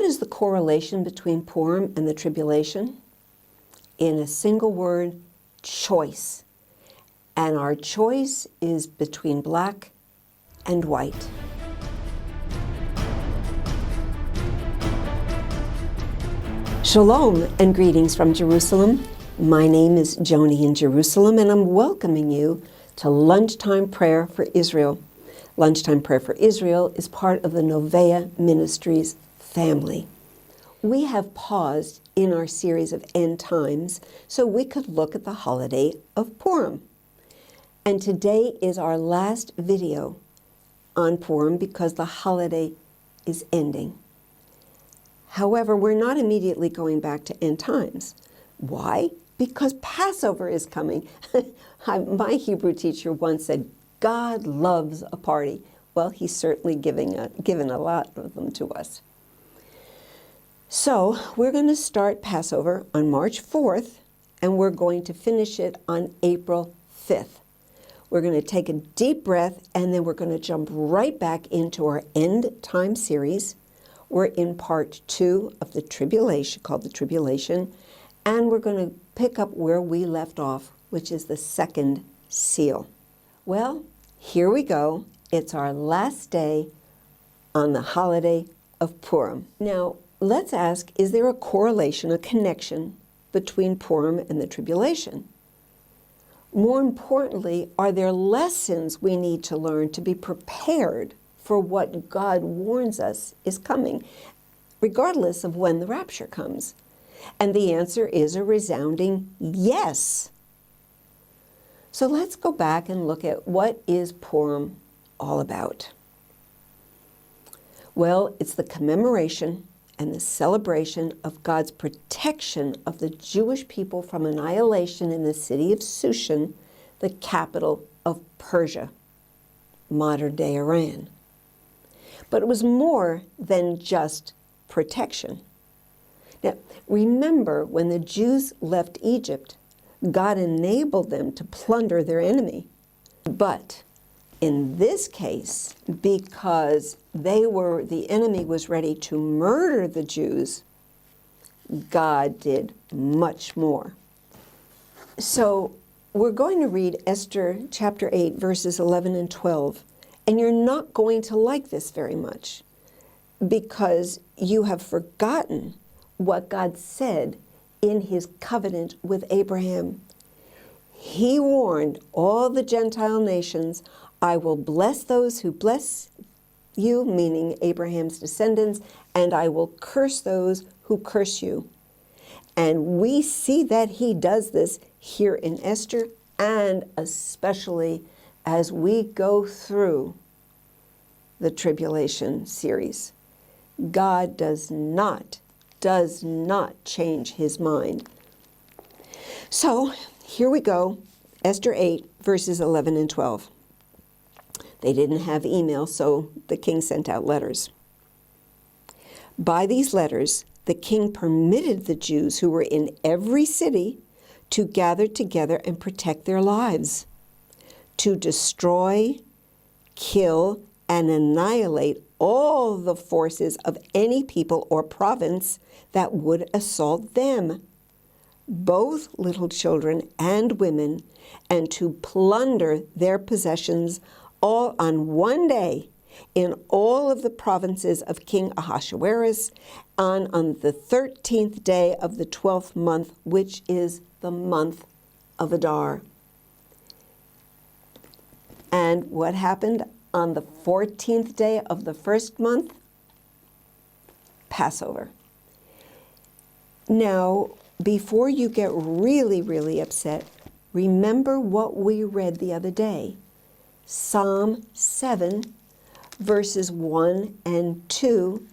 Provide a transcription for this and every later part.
is the correlation between Purim and the tribulation? In a single word, choice. And our choice is between black and white. Shalom and greetings from Jerusalem. My name is Joni in Jerusalem, and I'm welcoming you to Lunchtime Prayer for Israel. Lunchtime Prayer for Israel is part of the Novea Ministries family. We have paused in our series of end times so we could look at the holiday of Purim. And today is our last video on Purim because the holiday is ending. However, we're not immediately going back to end times. Why? Because Passover is coming. My Hebrew teacher once said, God loves a party. Well, he's certainly given a lot of them to us. So we're going to start Passover on March 4th, and we're going to finish it on April 5th. We're going to take a deep breath, and then we're going to jump right back into our end time series. We're in part 2 of the tribulation, called the Tribulation, and we're going to pick up where we left off, which is the second seal. Well, here we go. It's our last day on the holiday of Purim. Now, let's ask, is there a correlation, a connection between Purim and the tribulation? More importantly, are there lessons we need to learn to be prepared for what God warns us is coming, regardless of when the rapture comes? And the answer is a resounding yes. So let's go back and look at what is Purim all about. Well, it's the commemoration and the celebration of God's protection of the Jewish people from annihilation in the city of Shushan, the capital of Persia, modern-day Iran. But it was more than just protection. Now, remember, when the Jews left Egypt, God enabled them to plunder their enemy. But in this case, because the enemy was ready to murder the Jews, God did much more. So we're going to read Esther chapter 8, verses 11 and 12. And you're not going to like this very much because you have forgotten what God said in his covenant with Abraham. He warned all the Gentile nations, I will bless those who bless you, meaning Abraham's descendants, and I will curse those who curse you. And we see that he does this here in Esther, and especially as we go through the tribulation series. God does not change his mind. So here we go, Esther 8, verses 11 and 12. They didn't have email, so the king sent out letters. By these letters, the king permitted the Jews who were in every city to gather together and protect their lives, to destroy, kill, and annihilate all the forces of any people or province that would assault them, both little children and women, and to plunder their possessions all on one day in all of the provinces of King Ahasuerus on the 13th day of the 12th month, which is the month of Adar. And what happened on the 14th day of the first month? Passover. Now, before you get really, really upset, remember what we read the other day. Psalm 7, verses 1 and 2,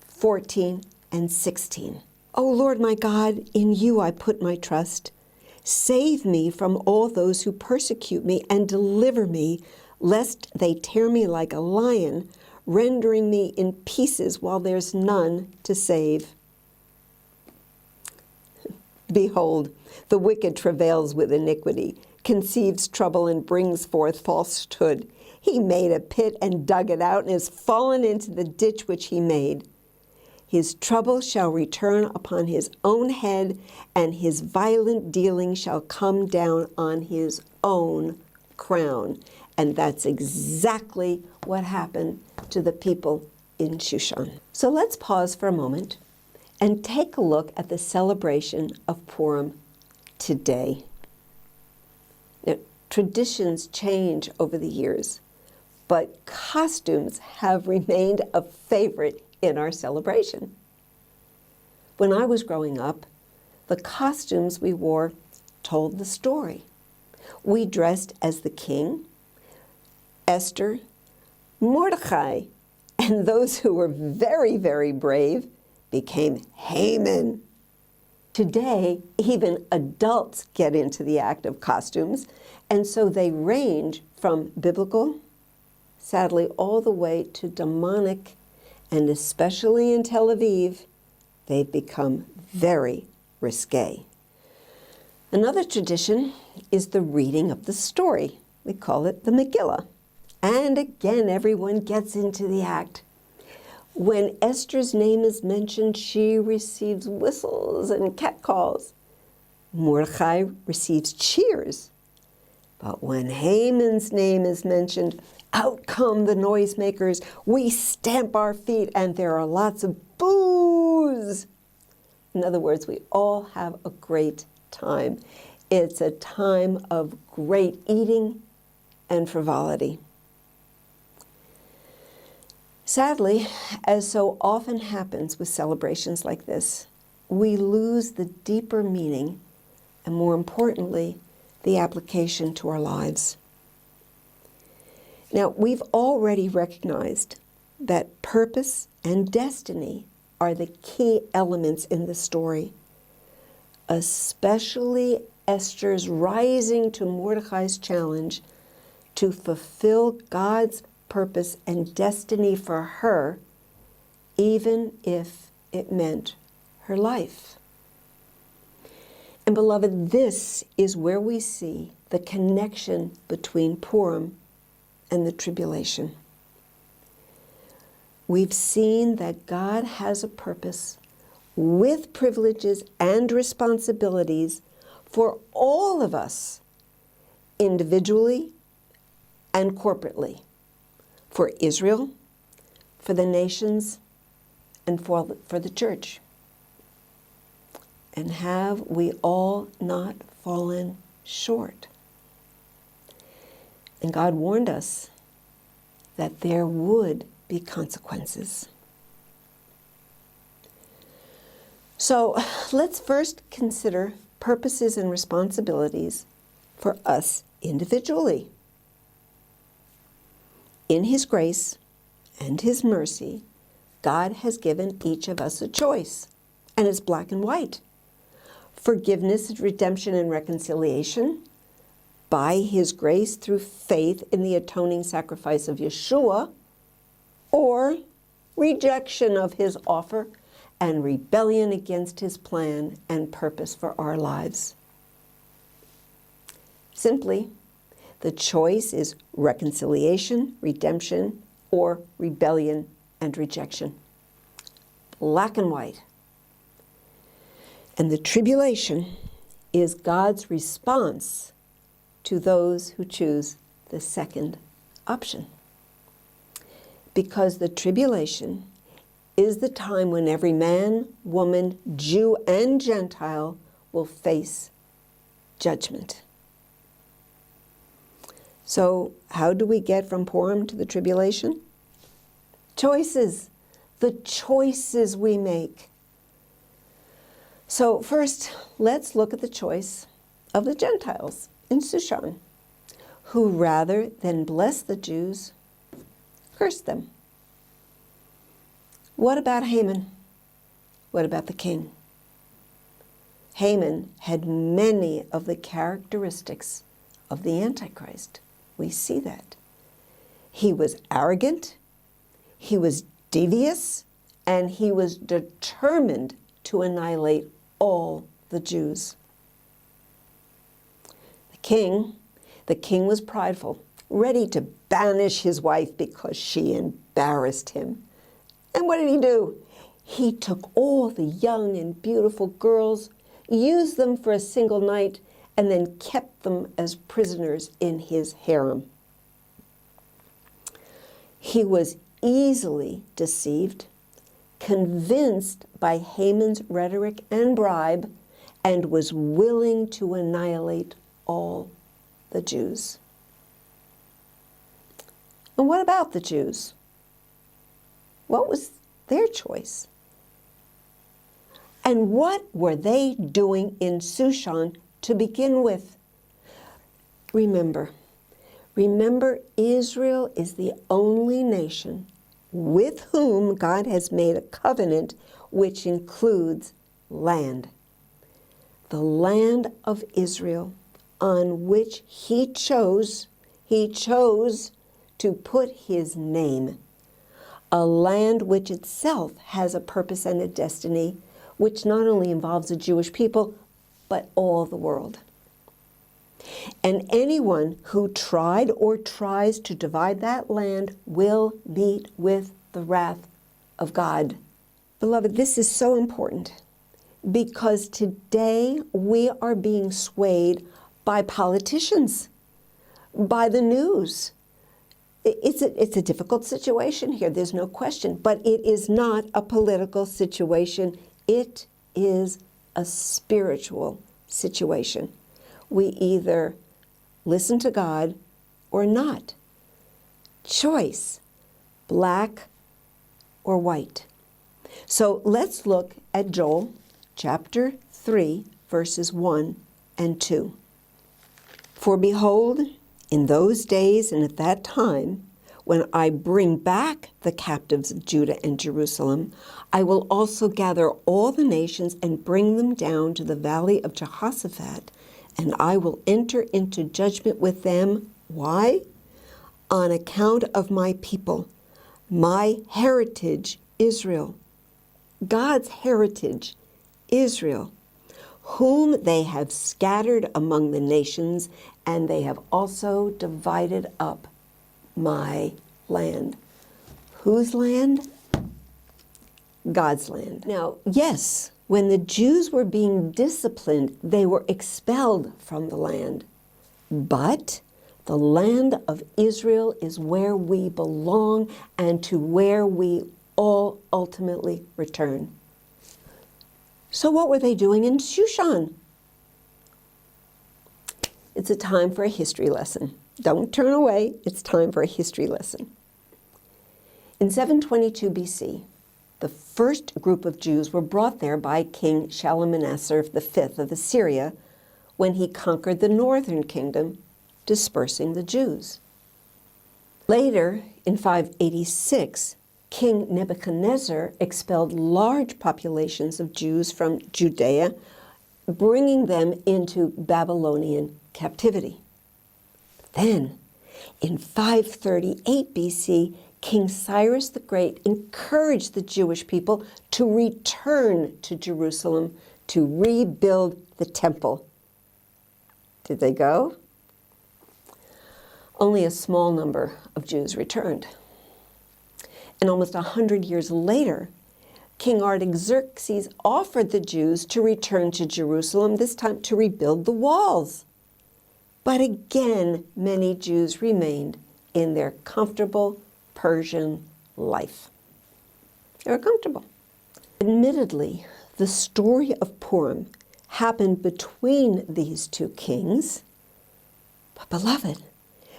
14 and 16. O Lord my God, in you I put my trust. Save me from all those who persecute me and deliver me, lest they tear me like a lion, rendering me in pieces while there's none to save. Behold, the wicked travails with iniquity, conceives trouble and brings forth falsehood. He made a pit and dug it out and has fallen into the ditch which he made. His trouble shall return upon his own head, and his violent dealing shall come down on his own crown. And that's exactly what happened to the people in Shushan. So let's pause for a moment and take a look at the celebration of Purim today. Now, traditions change over the years, but costumes have remained a favorite in our celebration. When I was growing up, the costumes we wore told the story. We dressed as the king, Esther, Mordecai, and those who were very, very brave became Haman. Today, even adults get into the act of costumes, and so they range from biblical, sadly, all the way to demonic, and especially in Tel Aviv, they've become very risque. Another tradition is the reading of the story. We call it the Megillah. And again, everyone gets into the act. When Esther's name is mentioned, she receives whistles and catcalls. Mordecai receives cheers. But when Haman's name is mentioned, out come the noisemakers. We stamp our feet, and there are lots of boos. In other words, we all have a great time. It's a time of great eating and frivolity. Sadly, as so often happens with celebrations like this, we lose the deeper meaning and, more importantly, the application to our lives. Now, we've already recognized that purpose and destiny are the key elements in the story, especially Esther's rising to Mordecai's challenge to fulfill God's purpose and destiny for her, even if it meant her life. And beloved, this is where we see the connection between Purim and the tribulation. We've seen that God has a purpose with privileges and responsibilities for all of us, individually and corporately, for Israel, for the nations, and for the church. And have we all not fallen short? And God warned us that there would be consequences. So let's first consider purposes and responsibilities for us individually. In His grace and His mercy, God has given each of us a choice, and it's black and white. Forgiveness, redemption, and reconciliation by His grace through faith in the atoning sacrifice of Yeshua, or rejection of His offer and rebellion against His plan and purpose for our lives. Simply, the choice is reconciliation, redemption, or rebellion and rejection. Black and white. And the tribulation is God's response to those who choose the second option. Because the tribulation is the time when every man, woman, Jew, and Gentile will face judgment. So how do we get from Purim to the tribulation? Choices. The choices we make. So first, let's look at the choice of the Gentiles in Shushan, who rather than bless the Jews, cursed them. What about Haman? What about the king? Haman had many of the characteristics of the Antichrist. We see that. He was arrogant, he was devious, and he was determined to annihilate all the Jews. The king was prideful, ready to banish his wife because she embarrassed him. And what did he do? he took all the young and beautiful girls, used them for a single night, and then kept them as prisoners in his harem. He was easily deceived, convinced by Haman's rhetoric and bribe, and was willing to annihilate all the Jews. And what about the Jews? What was their choice? And what were they doing in Shushan to begin with? Remember, Israel is the only nation with whom God has made a covenant which includes land. The land of Israel on which he chose to put his name. A land which itself has a purpose and a destiny, which not only involves the Jewish people, but all the world. And anyone who tried or tries to divide that land will meet with the wrath of God. Beloved, this is so important because today we are being swayed by politicians, by the news. It's a difficult situation here, there's no question, but it is not a political situation. It is a spiritual situation. We either listen to God or not. Choice, black or white. So let's look at Joel chapter 3, verses 1 and 2. For behold, in those days and at that time, when I bring back the captives of Judah and Jerusalem, I will also gather all the nations and bring them down to the valley of Jehoshaphat, and I will enter into judgment with them. Why? On account of my people, my heritage, Israel. God's heritage, Israel, whom they have scattered among the nations, and they have also divided up my land. Whose land? God's land. Now, yes, when the Jews were being disciplined, they were expelled from the land. But the land of Israel is where we belong and to where we all ultimately return. So what were they doing in Shushan? It's a time for a history lesson. Don't turn away. It's time for a history lesson. In 722 BC, the first group of Jews were brought there by King Shalmaneser V of Assyria when he conquered the northern kingdom, dispersing the Jews. Later, in 586, King Nebuchadnezzar expelled large populations of Jews from Judea, bringing them into Babylonian captivity. Then, in 538 BC, King Cyrus the Great encouraged the Jewish people to return to Jerusalem to rebuild the temple. Did they go? Only a small number of Jews returned. And almost 100 years later, King Artaxerxes offered the Jews to return to Jerusalem, this time to rebuild the walls. But again, many Jews remained in their comfortable Persian life. They were comfortable. Admittedly, the story of Purim happened between these two kings. But beloved,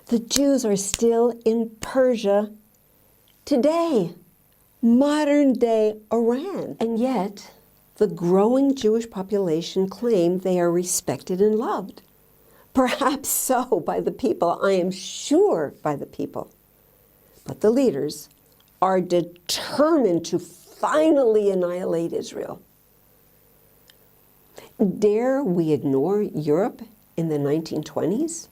the Jews are still in Persia today, modern day Iran. And yet, the growing Jewish population claim they are respected and loved. Perhaps so by the people, I am sure by the people. But the leaders are determined to finally annihilate Israel. Dare we ignore Europe in the 1920s?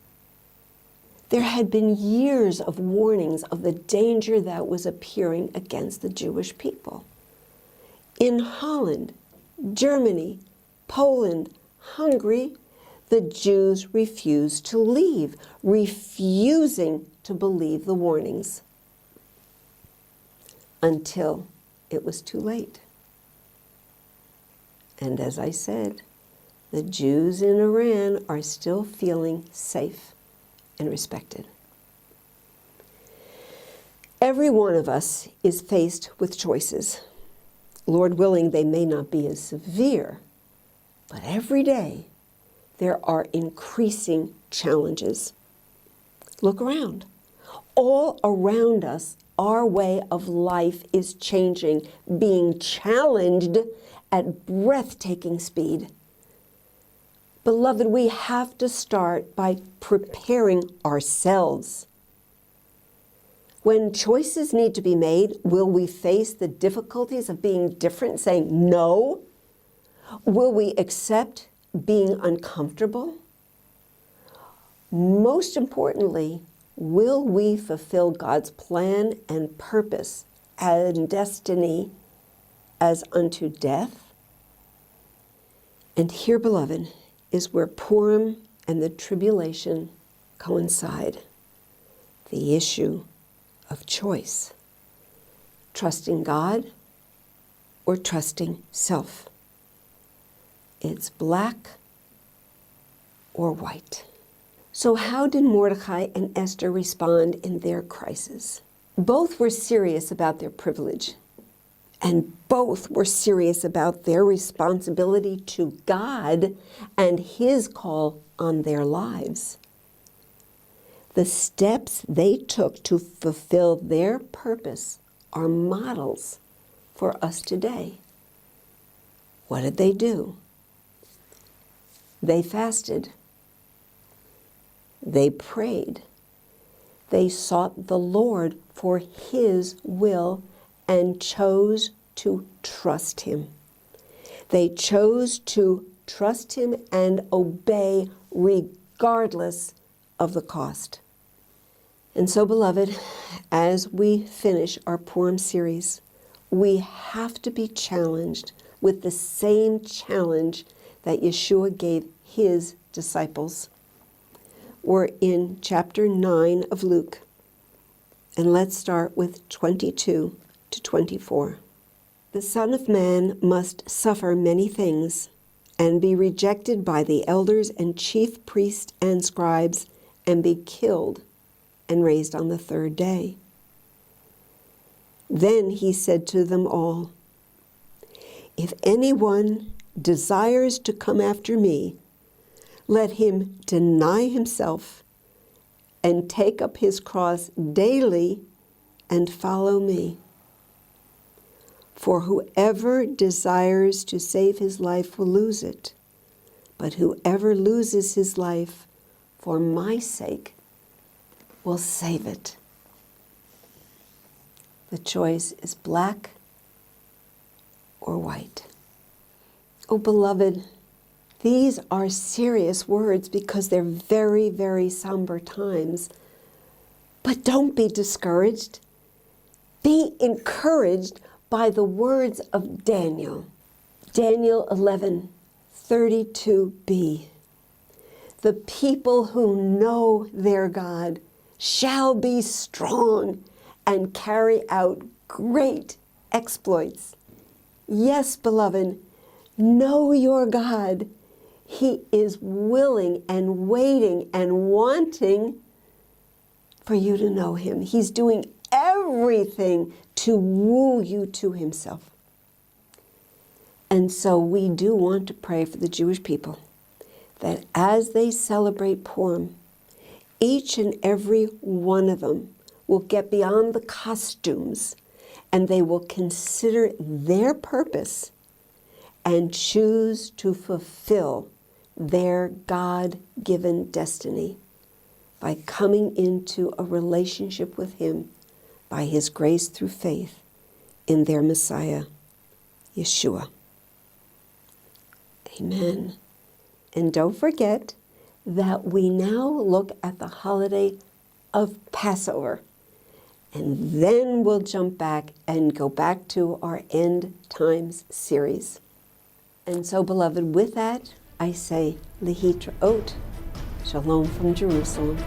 There had been years of warnings of the danger that was appearing against the Jewish people. In Holland, Germany, Poland, Hungary, the Jews refused to leave, refusing to believe the warnings until it was too late. And as I said, the Jews in Iran are still feeling safe and respected. Every one of us is faced with choices. Lord willing, they may not be as severe, but every day there are increasing challenges. Look around. All around us, our way of life is changing, being challenged at breathtaking speed. Beloved, we have to start by preparing ourselves. When choices need to be made, will we face the difficulties of being different, saying no? Will we accept being uncomfortable? Most importantly, will we fulfill God's plan and purpose and destiny as unto death? And here, beloved, is where Purim and the tribulation coincide. The issue of choice. Trusting God or trusting self. It's black or white. So how did Mordecai and Esther respond in their crisis? Both were serious about their privilege, and both were serious about their responsibility to God and His call on their lives. The steps they took to fulfill their purpose are models for us today. What did they do? They fasted. They prayed. They sought the Lord for His will and chose to trust Him. They chose to trust Him and obey regardless of the cost. And so, beloved, as we finish our Purim series, we have to be challenged with the same challenge that Yeshua gave His disciples. We're in chapter 9 of Luke, and let's start with 22 to 24. The Son of Man must suffer many things and be rejected by the elders and chief priests and scribes and be killed and raised on the third day. Then he said to them all, if anyone desires to come after me, let him deny himself and take up his cross daily and follow me. For whoever desires to save his life will lose it, but whoever loses his life for my sake will save it. The choice is black or white. Oh, beloved, these are serious words because they're very, very somber times. But don't be discouraged. Be encouraged by the words of Daniel. Daniel 11:32b. The people who know their God shall be strong and carry out great exploits. Yes, beloved, know your God. He is willing and waiting and wanting for you to know Him. He's doing everything to woo you to Himself. And so we do want to pray for the Jewish people that as they celebrate Purim, each and every one of them will get beyond the costumes and they will consider their purpose and choose to fulfill their God-given destiny by coming into a relationship with Him by His grace through faith in their Messiah, Yeshua. Amen. And don't forget that we now look at the holiday of Passover. And then we'll jump back and go back to our End Times series. And so, beloved, with that, I say, Lehitraot, Shalom from Jerusalem.